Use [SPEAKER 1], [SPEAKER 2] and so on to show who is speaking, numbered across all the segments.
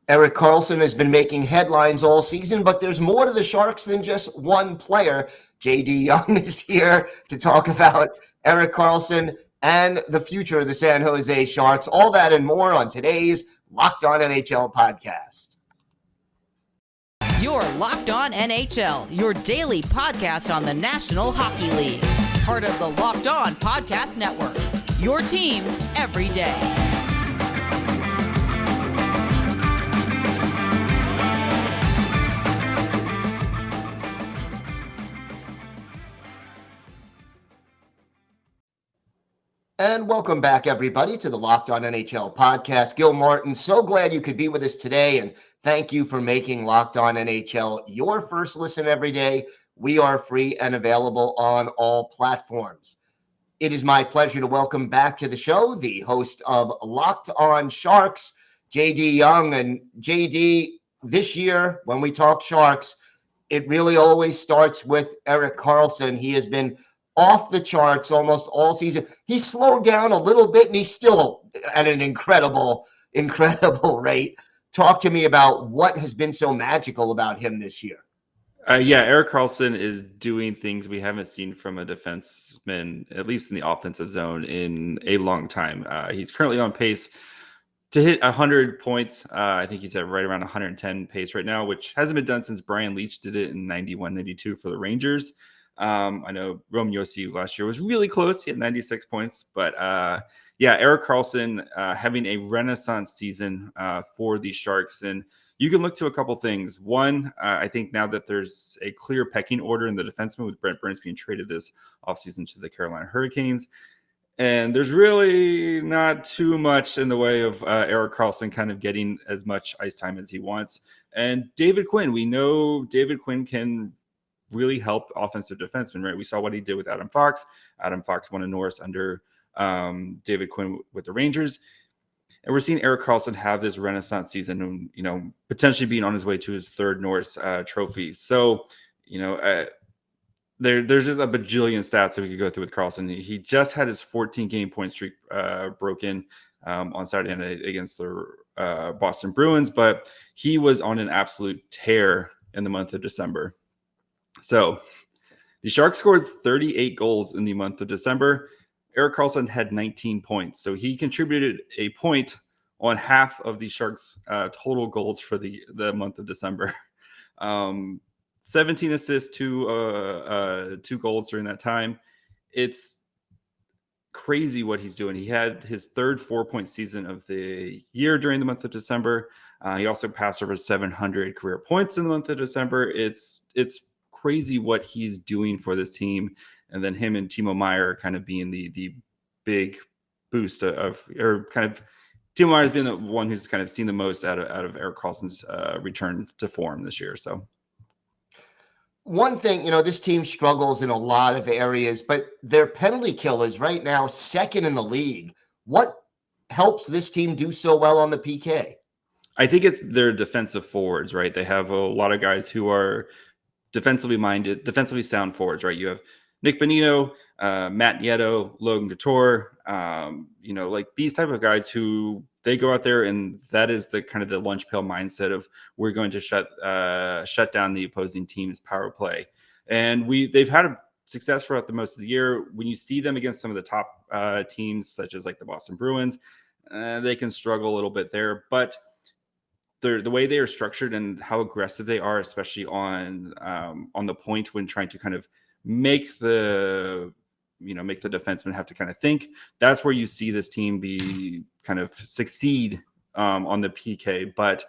[SPEAKER 1] Erik Karlsson has been making headlines all season, but there's more to the Sharks than just one player. JD Young is here to talk about Erik Karlsson and the future of the San Jose Sharks. All that and more on today's Locked On NHL podcast.
[SPEAKER 2] You're Locked On NHL, your daily podcast on the National Hockey League. Part of the Locked On Podcast Network, your team every day.
[SPEAKER 1] And welcome back, everybody, to the Locked On NHL podcast. Gil Martin, so glad you could be with us today, and thank you for making Locked On NHL your first listen every day. We are free and available on all platforms. It is my pleasure to welcome back to the show the host of Locked On Sharks, JD Young. And JD, this year, when we talk Sharks, it really always starts with Erik Karlsson. He has been off the charts almost all season. He slowed down a little bit, and he's still at an incredible rate. Talk to me about what has been so magical about him this year.
[SPEAKER 3] Erik Karlsson is doing things we haven't seen from a defenseman, at least in the offensive zone, in a long time. He's currently on pace to hit 100 points. I think he's at right around 110 pace right now, which hasn't been done since Brian Leetch did it in 91-92 for the Rangers. I know Roman Josi last year was really close. He had 96 points. But Erik Karlsson having a renaissance season for the Sharks. And you can look to a couple things. One, I think now that there's a clear pecking order in the defenseman with Brent Burns being traded this offseason to the Carolina Hurricanes. And there's really not too much in the way of Erik Karlsson kind of getting as much ice time as he wants. And David Quinn, we know David Quinn can really help offensive defensemen, right? We saw what he did with Adam Fox. Adam Fox won a Norris under David Quinn with the Rangers. And we're seeing Erik Karlsson have this renaissance season and, potentially being on his way to his third Norris trophy. So, there's just a bajillion stats that we could go through with Karlsson. He just had his 14-game point streak broken on Saturday night against the Boston Bruins, but he was on an absolute tear in the month of December. So the Sharks scored 38 goals in the month of December. Erik Karlsson had 19 points. So he contributed a point on half of the Sharks' total goals for the month of December. 17 assists, two goals during that time. It's crazy what he's doing. He had his third 4-point season of the year during the month of December. He also passed over 700 career points in the month of December. It's crazy what he's doing for this team. And then him and Timo Meier kind of being the big boost Timo Meier's been the one who's kind of seen the most out of Erik Karlsson's return to form this year. So
[SPEAKER 1] one thing, this team struggles in a lot of areas, but their penalty kill is right now second in the league. What helps this team do so well on the PK?
[SPEAKER 3] I think it's their defensive forwards, right? They have a lot of guys who are defensively minded, defensively sound forwards, right? You have Nick Bonino, Matt Nieto, Logan Couture, like these type of guys who they go out there and that is the kind of the lunch pail mindset of we're going to shut down the opposing team's power play. And they've had success throughout the most of the year. When you see them against some of the top teams, such as like the Boston Bruins, they can struggle a little bit there, but the way they are structured and how aggressive they are, especially on the point when trying to kind of make the defenseman have to kind of think. That's where you see this team be kind of succeed on the PK. But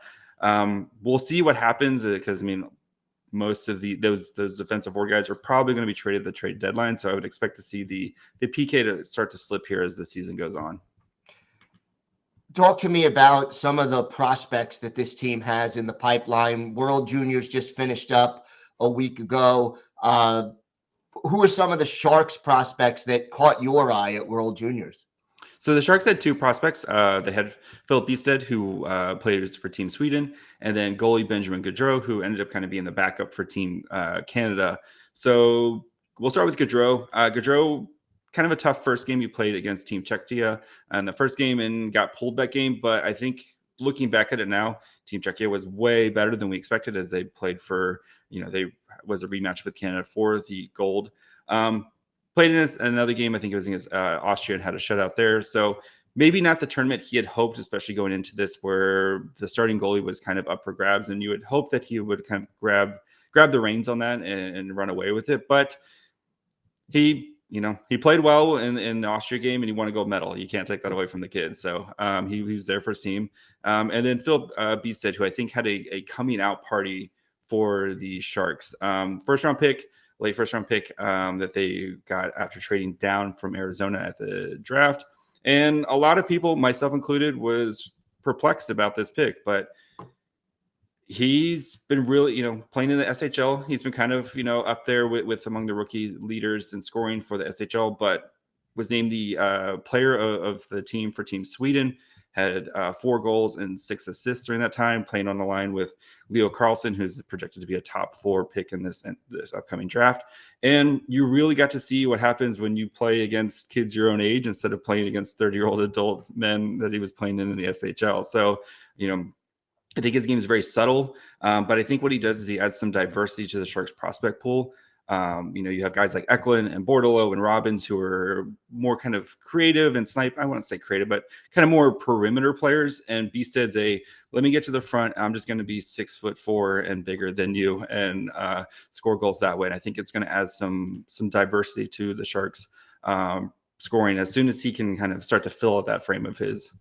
[SPEAKER 3] we'll see what happens because most of those defensive forward guys are probably going to be traded at the trade deadline. So I would expect to see the PK to start to slip here as the season goes on.
[SPEAKER 1] Talk to me about some of the prospects that this team has in the pipeline. World Juniors just finished up a week ago. Who are some of the Sharks prospects that caught your eye at World Juniors?
[SPEAKER 3] So the Sharks had two prospects. They had Philip Bistad, who played for Team Sweden, and then goalie Benjamin Gaudreau, who ended up kind of being the backup for Team Canada. So we'll start with Gaudreau. Gaudreau, kind of a tough first game he played against Team Czechia in the first game and got pulled that game. But I think looking back at it now, Team Czechia was way better than we expected as they played for, they was a rematch with Canada for the gold. Played in another game, I think it was against Austria, and had a shutout there. So maybe not the tournament he had hoped, especially going into this where the starting goalie was kind of up for grabs, and you would hope that he would kind of grab the reins on that and run away with it. But he played well in the Austria game, and he won a gold medal. You can't take that away from the kid. So he was there for his team. And then Phil Beestead, who I think had a coming out party for the Sharks. Late first round pick that they got after trading down from Arizona at the draft. And a lot of people, myself included, was perplexed about this pick, but he's been really, playing in the SHL. He's been kind of, up there with among the rookie leaders in scoring for the SHL, but was named the player of the team for Team Sweden. Had 4 goals and 6 assists during that time, playing on the line with Erik Karlsson, who's projected to be a top 4 pick in this upcoming draft. And you really got to see what happens when you play against kids your own age instead of playing against 30-year-old adult men that he was playing in the SHL. So, I think his game is very subtle, but I think what he does is he adds some diversity to the Sharks prospect pool. You have guys like Eklund and Bordeleau and Robbins who are more kind of creative and snipe. I wouldn't say creative, but kind of more perimeter players. And Beestead's let me get to the front. I'm just going to be 6'4" and bigger than you and score goals that way. And I think it's going to add some diversity to the Sharks scoring as soon as he can kind of start to fill out that frame of his.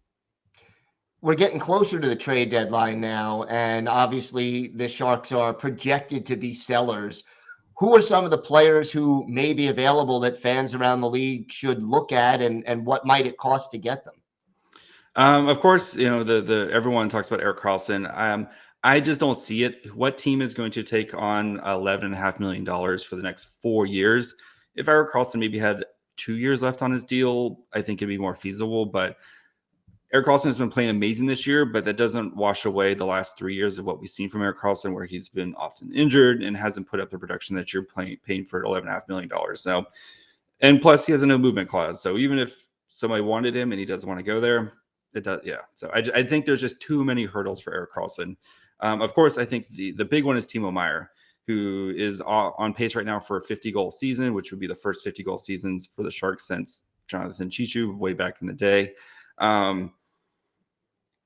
[SPEAKER 1] We're getting closer to the trade deadline now, and obviously the Sharks are projected to be sellers. Who are some of the players who may be available that fans around the league should look at, and what might it cost to get them?
[SPEAKER 3] Of course, everyone talks about Erik Karlsson. I just don't see it. What team is going to take on $11.5 million for the next 4 years? If Erik Karlsson maybe had 2 years left on his deal, I think it'd be more feasible, but Erik Karlsson has been playing amazing this year, but that doesn't wash away the last 3 years of what we've seen from Erik Karlsson, where he's been often injured and hasn't put up the production that you're paying for $11.5 million. So, and plus he has a no movement clause. So even if somebody wanted him and he doesn't want to go there, it does. Yeah. So I think there's just too many hurdles for Erik Karlsson. Of course, I think the big one is Timo Meier, who is on pace right now for a 50-goal season, which would be the first 50-goal seasons for the Sharks since Jonathan Cheechoo way back in the day.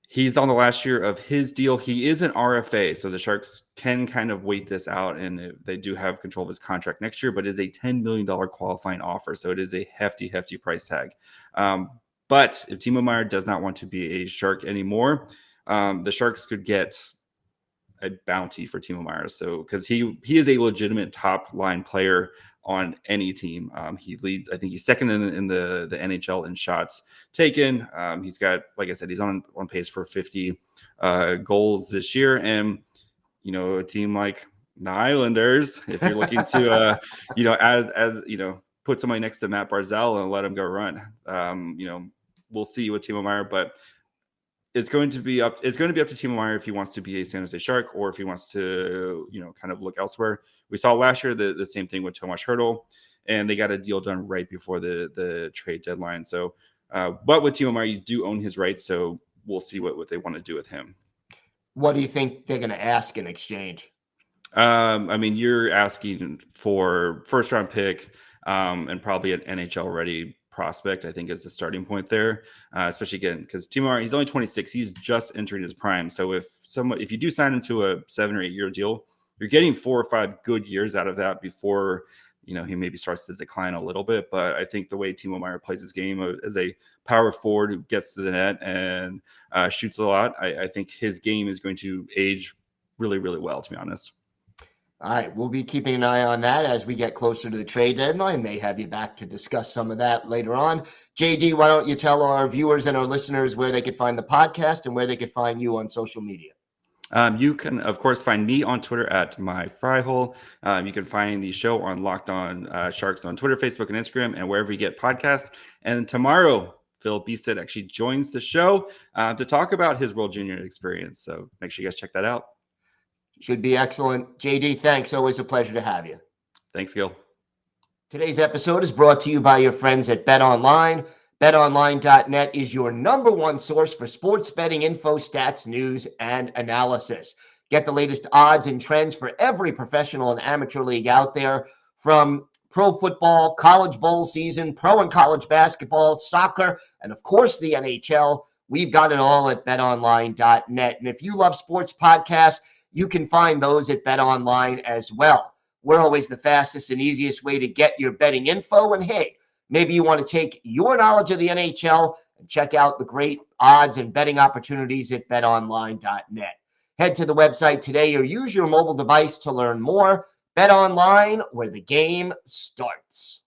[SPEAKER 3] He's on the last year of his deal. He is an RFA, so the Sharks can kind of wait this out, and they do have control of his contract next year, but it is a $10 million qualifying offer, so it is a hefty price tag. But if Timo Meier does not want to be a Shark anymore, the Sharks could get a bounty for Timo Meier. So because he is a legitimate top line player on any team. He leads, I think he's second in the NHL in shots taken. He's got, like I said, he's on pace for 50 goals this year. And, a team like the Islanders, if you're looking to, put somebody next to Matt Barzal and let him go run, we'll see with Timo Meier, but it's going to be up to Timo Meier if he wants to be a San Jose Shark or if he wants to, kind of look elsewhere. We saw last year the same thing with Tomas Hertl, and they got a deal done right before the trade deadline. So, but with Timo Meier, you do own his rights, so we'll see what they want to do with him.
[SPEAKER 1] What do you think they're going to ask in exchange?
[SPEAKER 3] You're asking for first round pick and probably an NHL ready prospect, I think, is the starting point there, especially again because Timo Meier, he's only 26, he's just entering his prime. So if you do sign him to a 7 or 8 year deal, you're getting 4 or 5 good years out of that before he maybe starts to decline a little bit. But I think the way Timo Meier plays his game as a power forward who gets to the net and shoots a lot, I think his game is going to age really, really well, to be honest.
[SPEAKER 1] All right, we'll be keeping an eye on that as we get closer to the trade deadline. May have you back to discuss some of that later on. JD, why don't you tell our viewers and our listeners where they could find the podcast and where they could find you on social media?
[SPEAKER 3] You can, of course, find me on Twitter at myfryhole. You can find the show on Locked On Sharks on Twitter, Facebook, and Instagram, and wherever you get podcasts. And tomorrow, Phil Beestead actually joins the show to talk about his World Junior experience. So make sure you guys check that out.
[SPEAKER 1] Should be excellent. JD, thanks. Always a pleasure to have you.
[SPEAKER 3] Thanks, Gil.
[SPEAKER 1] Today's episode is brought to you by your friends at BetOnline. BetOnline.net is your number one source for sports betting info, stats, news, and analysis. Get the latest odds and trends for every professional and amateur league out there, from pro football, college bowl season, pro and college basketball, soccer, and of course the NHL. We've got it all at betonline.net. And if you love sports podcasts, you can find those at BetOnline as well. We're always the fastest and easiest way to get your betting info. And hey, maybe you want to take your knowledge of the NHL and check out the great odds and betting opportunities at betonline.net. Head to the website today or use your mobile device to learn more. Bet Online, where the game starts.